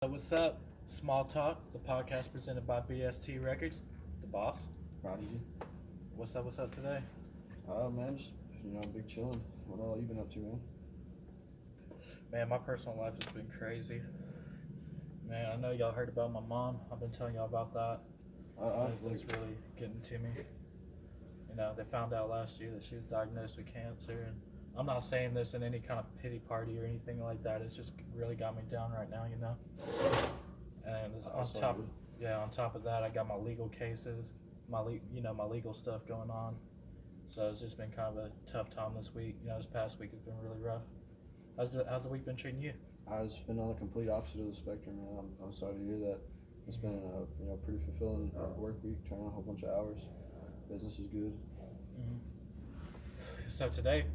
What's up? Small Talk, the podcast presented by BST Records, the boss. ProdiG. What's up today? Man, just big chilling. What all you been up to, man? Man, my personal life has been crazy. Man, I know y'all heard about my mom. I've been telling y'all about that. It's really getting to me. They found out last year that she was diagnosed with cancer, and I'm not saying this in any kind of pity party or anything like that. It's just really got me down right now, And on top of that, I got my legal cases, my legal stuff going on. So it's just been kind of a tough time this week. This past week has been really rough. How's the week been treating you? I've been on the complete opposite of the spectrum, man. I'm sorry to hear that. It's been a pretty fulfilling work week, turning a whole bunch of hours. Business is good. Mm-hmm. So today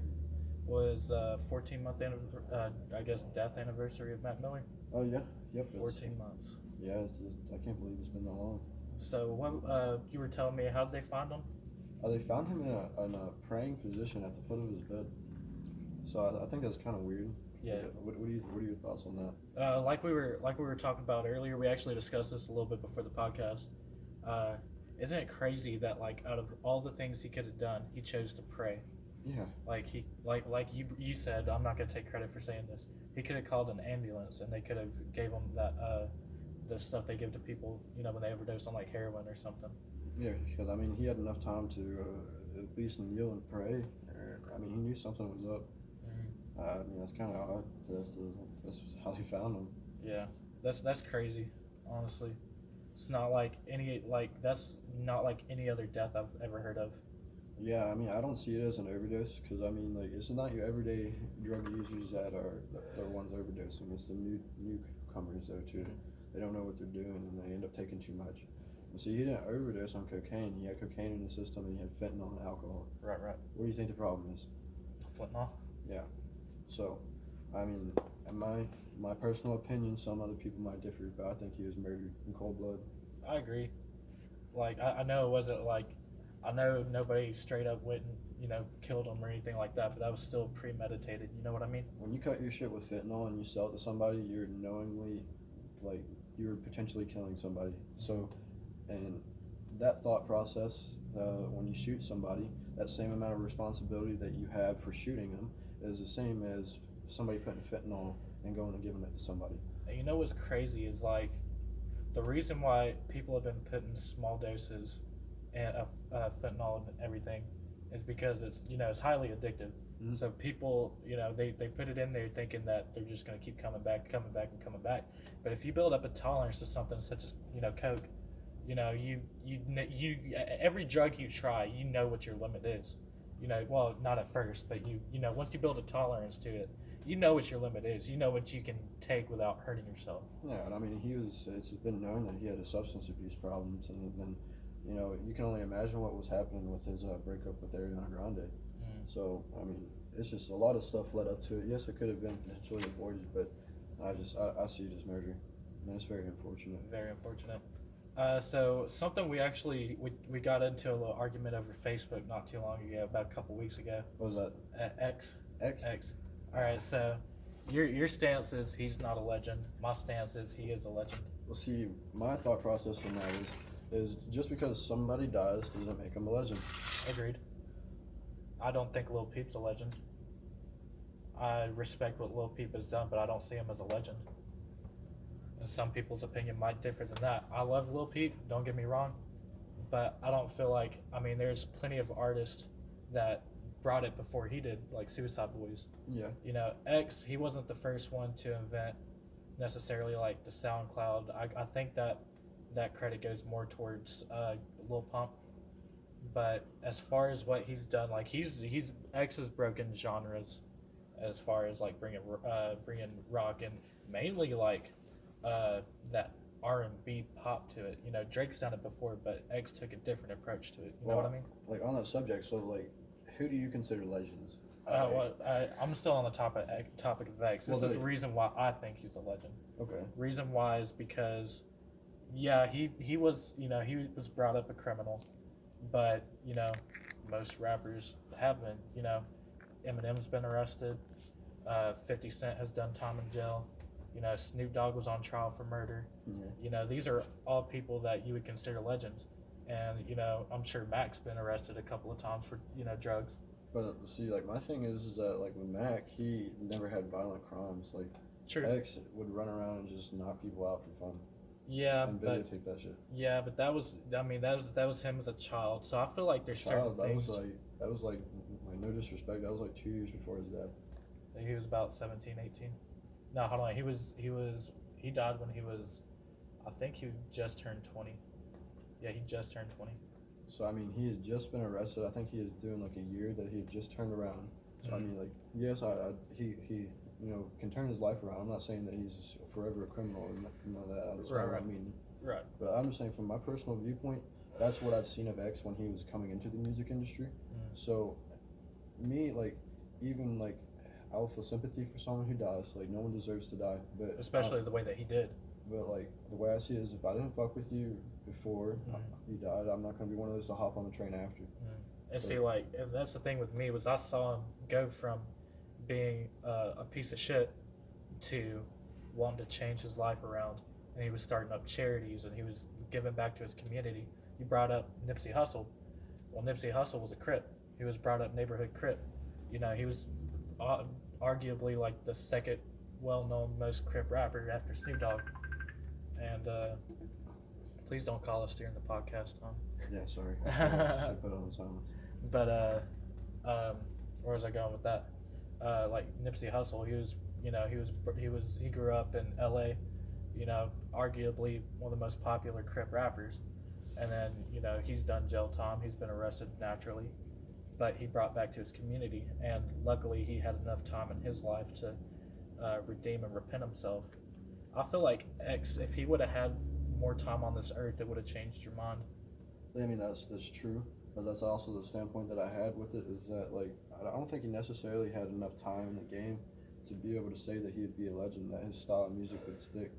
was 14-month death anniversary of Matt Miller. Oh yeah, yep. 14 months. Yeah, I can't believe it's been that long. So what you were telling me, how did they find him? They found him in a praying position at the foot of his bed. So I think that's kind of weird. Yeah. What are your thoughts on that? Like we were talking about earlier, we actually discussed this a little bit before the podcast. Isn't it crazy that out of all the things he could have done, he chose to pray? Yeah. Like you said, I'm not gonna take credit for saying this. He could have called an ambulance, and they could have gave him that the stuff they give to people, when they overdose on heroin or something. Yeah, because he had enough time to at least kneel and pray. He knew something was up. Mm-hmm. That's kind of odd. That's how they found him. Yeah, that's crazy. Honestly, it's not that's not like any other death I've ever heard of. Yeah, I don't see it as an overdose because it's not your everyday drug users that are the ones overdosing. It's the newcomers there too. They don't know what they're doing and they end up taking too much. And see, he didn't overdose on cocaine. He had cocaine in the system and he had fentanyl and alcohol. Right. What do you think the problem is? Fentanyl. Yeah. So, in my personal opinion, some other people might differ, but I think he was murdered in cold blood. I agree. I know it wasn't I know nobody straight up went and killed him or anything like that, but that was still premeditated. You know what I mean? When you cut your shit with fentanyl and you sell it to somebody, you're knowingly, you're potentially killing somebody. So, and that thought process, when you shoot somebody, that same amount of responsibility that you have for shooting them is the same as somebody putting fentanyl and going and giving it to somebody. And what's crazy is the reason why people have been put in small doses of fentanyl and everything is because it's highly addictive. Mm-hmm. So people they put it in there thinking that they're just going to keep coming back. But if you build up a tolerance to something such as coke, you every drug you try, what your limit is. Well, not at first, but once you build a tolerance to it, what your limit is. What you can take without hurting yourself. Yeah, and it's been known that he had a substance abuse problems, and then you can only imagine what was happening with his breakup with Ariana Grande. So it's just a lot of stuff led up to it. Yes, it could have been potentially avoided, but I see it as murder, and it's very unfortunate. Very unfortunate. So something we got into a little argument over Facebook not too long ago, about a couple weeks ago. What was that? X. X. All right. So your stance is he's not a legend. My stance is he is a legend. Well, see, my thought process on that is just because somebody dies doesn't make them a legend. Agreed. I don't think Lil Peep's a legend. I respect what Lil Peep has done, but I don't see him as a legend. And some people's opinion might differ than that. I love Lil Peep, don't get me wrong, but I don't feel there's plenty of artists that brought it before he did, like Suicide Boys. Yeah. X, he wasn't the first one to invent necessarily the SoundCloud. I think that credit goes more towards Lil Pump. But as far as what he's done, he's X has broken genres as far as bringing rock and mainly that R&B pop to it. Drake's done it before, but X took a different approach to it. You know what I mean? On that subject, so who do you consider legends? I'm still on the topic of X. This is the reason why I think he's a legend. Okay. Reason why is because, yeah, he was brought up a criminal, but most rappers have been. Eminem's been arrested. 50 Cent has done time in jail. You know, Snoop Dogg was on trial for murder. Yeah. You know, these are all people that you would consider legends. And, you know, I'm sure Mac's been arrested a couple of times for, you know, drugs. But see, like my thing is that like with Mac, he never had violent crimes. Like True. X would run around and just knock people out for fun Yeah, and but videotape that shit. yeah, but that was, I mean, that was him as a child. So I feel like there's certain Child, that things. was like no disrespect. That was like 2 years before his death. He was about 17, 18. No, hold on. He died when he was, I think he just turned 20. Yeah, he just turned 20. So I mean, he has just been arrested. I think he is doing like a year that he had just turned around. So I mean, like yes, he you know can turn his life around. I'm not saying that he's forever a criminal or none of that. That's not what I mean. Right. But I'm just saying from my personal viewpoint, that's what I'd seen of X when he was coming into the music industry. So me, like, even like I will feel sympathy for someone who dies. Like no one deserves to die, but Especially the way that he did. But like the way I see it is, if I didn't fuck with you before you died, I'm not gonna be one of those to hop on the train after. And see, like, and that's the thing with me was I saw him go from being a piece of shit to wanting to change his life around, and he was starting up charities and he was giving back to his community. You brought up Nipsey Hussle. Well, Nipsey Hussle was a Crip. He was brought up neighborhood Crip. You know, he was arguably like the second well-known most Crip rapper after Snoop Dogg. And please don't call us during the podcast, Tom. Yeah, sorry. Should put it on silence. But where was I going with that? Like Nipsey Hussle, he grew up in L.A. You know, arguably one of the most popular Crip rappers, and then you know he's done jail time. He's been arrested naturally, but he brought back to his community, and luckily he had enough time in his life to redeem and repent himself. I feel like X, if he would have had more time on this earth, it would have changed your mind. I mean, that's true, but that's also the standpoint that I had with it, is that like I don't think he necessarily had enough time in the game to be able to say that he'd be a legend, that his style of music would stick.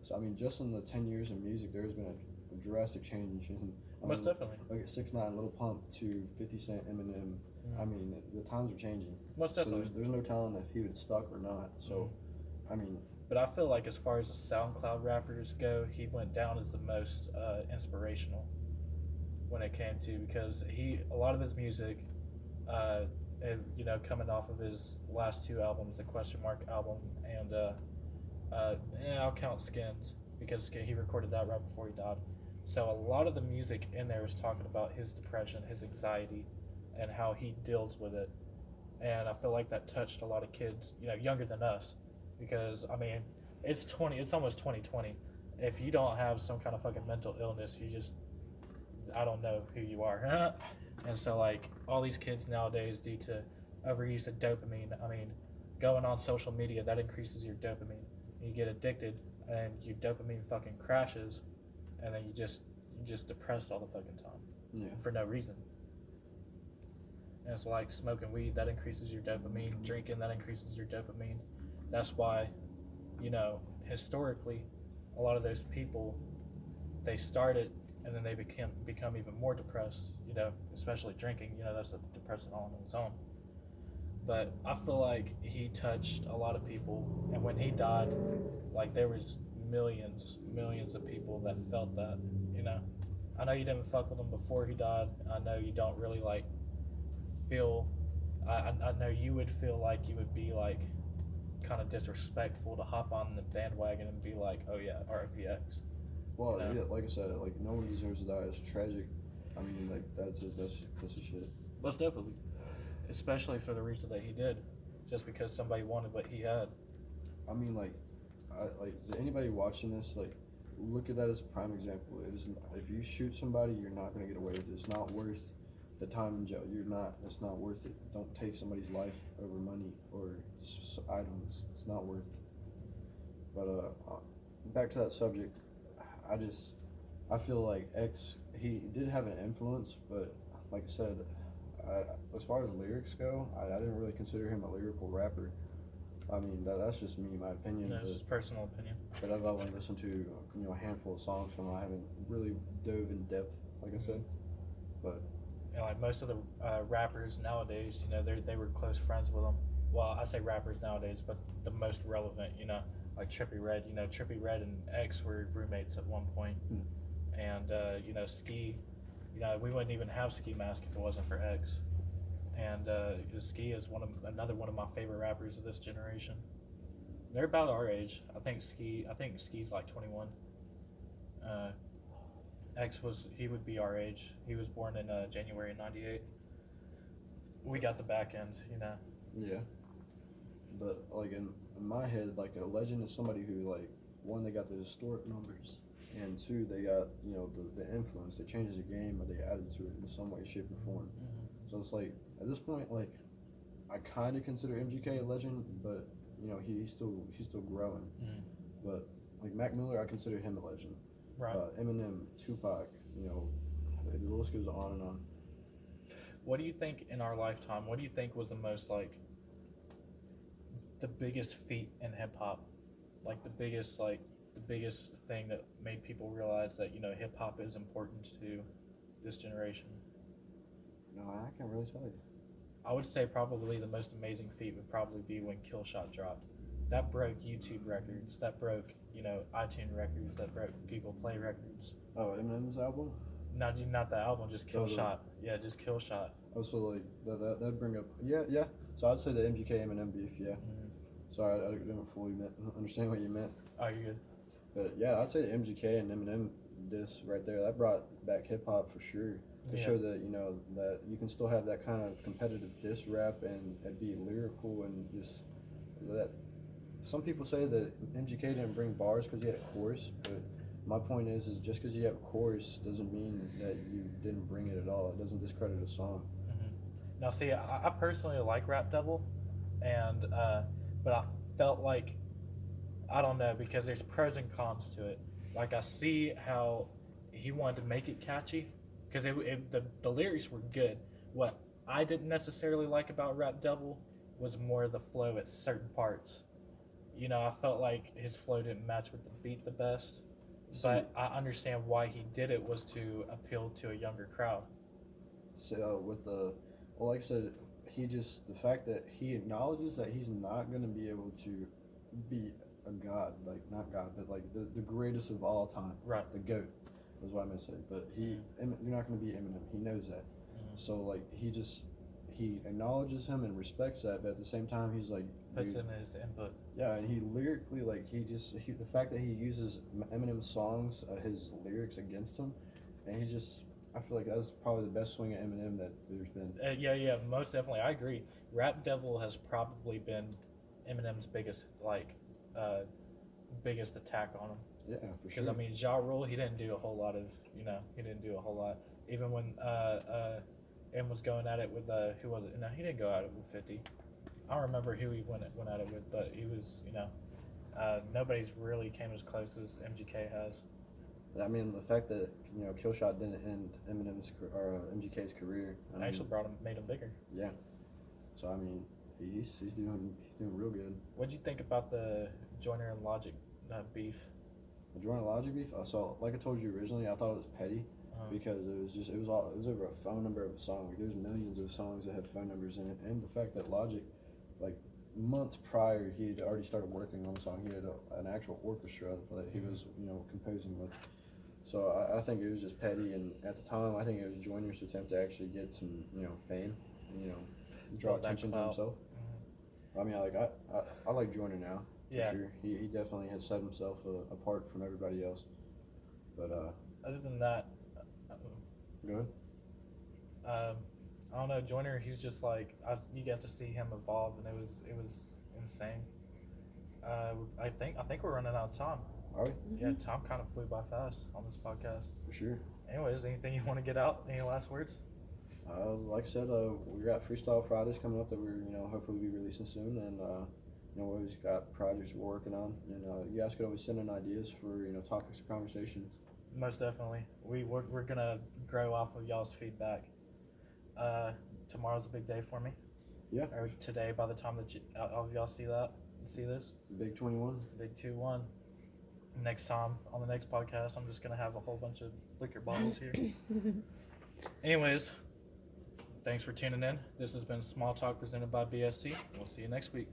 So I mean, just in the 10 years of music, there's been a drastic change. And Most definitely. Like at 6ix9ine, Lil Pump to 50 Cent, Eminem. I mean, the times are changing. Most definitely. So there's no telling if he would have stuck or not. So, I mean. But I feel like as far as the SoundCloud rappers go, he went down as the most inspirational when it came to, because a lot of his music, and, you know, coming off of his last two albums, the Question Mark album, and I'll count Skins because he recorded that right before he died. So a lot of the music in there is talking about his depression, his anxiety, and how he deals with it. And I feel like that touched a lot of kids, you know, younger than us. Because I mean, it's almost 2020. If you don't have some kind of fucking mental illness, I don't know who you are. And so like all these kids nowadays, due to overuse of dopamine, I mean, going on social media, that increases your dopamine. You get addicted, and your dopamine fucking crashes, and then you just depressed all the fucking time. Yeah. For no reason. And it's like smoking weed, that increases your dopamine. Drinking, that increases your dopamine. That's why, you know, historically, a lot of those people, they started and then they become even more depressed, you know, especially drinking, you know, that's a depressant all on its own. But I feel like he touched a lot of people, and when he died, like there was millions of people that felt that, you know. I know you didn't fuck with him before he died. I know you don't really like feel, I know you would feel like you would be like, kind of disrespectful to hop on the bandwagon and be like, oh yeah, RPX. Well, yeah, like I said, like no one deserves to die. It's tragic. I mean, like that's a shit. Most definitely, especially for the reason that he did, just because somebody wanted what he had. I mean, like is anybody watching this, like, look at that as a prime example. It isn't, if you shoot somebody, you're not gonna get away with it. It's not worth the time in jail. It's not worth it. Don't take somebody's life over money or items. It's not worth it. But back to that subject, I feel like X, he did have an influence, but like I said, as far as lyrics go, I didn't really consider him a lyrical rapper. I mean, that's just me, my opinion. No, it's just personal opinion. But I've only listened to, you know, a handful of songs from him. I haven't really dove in depth, like I said. But you know, like most of the rappers nowadays, you know, they were close friends with him. Well, I say rappers nowadays, but the most relevant, you know, like Trippie Redd. You know, Trippie Redd and X were roommates at one point. And you know, Ski. You know, we wouldn't even have Ski Mask if it wasn't for X. And Ski is another one of my favorite rappers of this generation. They're about our age. I think Ski's like 21. X he would be our age. He was born in January '98. We got the back end, you know. Yeah. But like in my head, like a legend is somebody who, like, one, they got the historic numbers, and two, they got, you know, the influence. They changed the game, or they added to it in some way, shape, or form. So it's like at this point, like, I kind of consider MGK a legend, but you know he's still growing. But like Mac Miller, I consider him a legend. Right. Eminem, Tupac, you know, the list goes on and on. What do you think in our lifetime? What do you think was the most, like, the biggest feat in hip hop? Like the biggest thing that made people realize that, you know, hip hop is important to this generation? No, I can't really tell you. I would say probably the most amazing feat would probably be when Killshot dropped. That broke YouTube records. That broke, you know, iTunes records. That broke Google Play records. Oh, Eminem's album? Not the album, just Killshot. Yeah, just Killshot. Oh, so like that'd bring up yeah. So I'd say the MGK Eminem beef. Yeah. Sorry, I didn't fully understand what you meant. Oh, you're good. But yeah, I'd say the MGK and Eminem diss right there, that brought back hip hop for sure. To show that, you know, that you can still have that kind of competitive diss rap and be lyrical, and just that. Some people say that MGK didn't bring bars because he had a chorus, but my point is just because you have a chorus doesn't mean that you didn't bring it at all. It doesn't discredit a song. Now, see, I personally like Rap Devil, and but I felt like, I don't know, because there's pros and cons to it. Like, I see how he wanted to make it catchy, because the lyrics were good. What I didn't necessarily like about Rap Devil was more the flow at certain parts. You know, I felt like his flow didn't match with the beat the best. But I understand why he did it, was to appeal to a younger crowd. So like I said, the fact that he acknowledges that he's not going to be able to be a god, like not god, but like the greatest of all time. Right. The GOAT is what I meant to say. But you're not going to be Eminem. He knows that. So like he acknowledges him and respects that, but at the same time he's like puts in his input. Yeah, and he lyrically, like, the fact that he uses Eminem songs, his lyrics against him, and I feel like that's probably the best swing at Eminem that there's been. Yeah, most definitely, I agree. Rap Devil has probably been Eminem's biggest attack on him. Yeah, for sure. Because I mean, Ja Rule, he didn't do a whole lot. Even when M was going at it with who was it? No, he didn't go at it with 50. I don't remember who he went at it with, but he was, you know, nobody's really came as close as MGK has. I mean, the fact that, you know, Killshot didn't end MGK's career. Actually made him bigger. Yeah. So I mean, he's doing real good. What'd you think about the Joyner and Logic beef? The Joyner and Logic beef. So like I told you originally, I thought it was petty. Because it was over a phone number of a song. Like, there's millions of songs that have phone numbers in it, and the fact that Logic, like months prior, he had already started working on the song. He had an actual orchestra that he was, you know, composing with. So I think it was just petty, and at the time, I think it was Joyner's attempt to actually get some, you know, fame, you know, draw attention to himself. I mean, like I like Joyner now. For sure. He definitely has set himself apart from everybody else. But other than that. Go ahead. I don't know, Joyner. He's just like, you get to see him evolve, and it was insane. I think we're running out of time. Are we? Yeah, time kind of flew by fast on this podcast. For sure. Anyways, anything you want to get out? Any last words? Like I said, we got Freestyle Fridays coming up that we're, you know, hopefully be releasing soon, and you know, we always got projects we're working on, and you guys could always send in ideas for, you know, topics or conversations. Most definitely. We're gonna grow off of y'all's feedback. Tomorrow's a big day for me. Yeah. Or today, by the time that all of y'all see this. Big 21. Big 2-1. Next time on the next podcast, I'm just gonna have a whole bunch of liquor bottles here. Anyways, thanks for tuning in. This has been Small Talk presented by BST. We'll see you next week.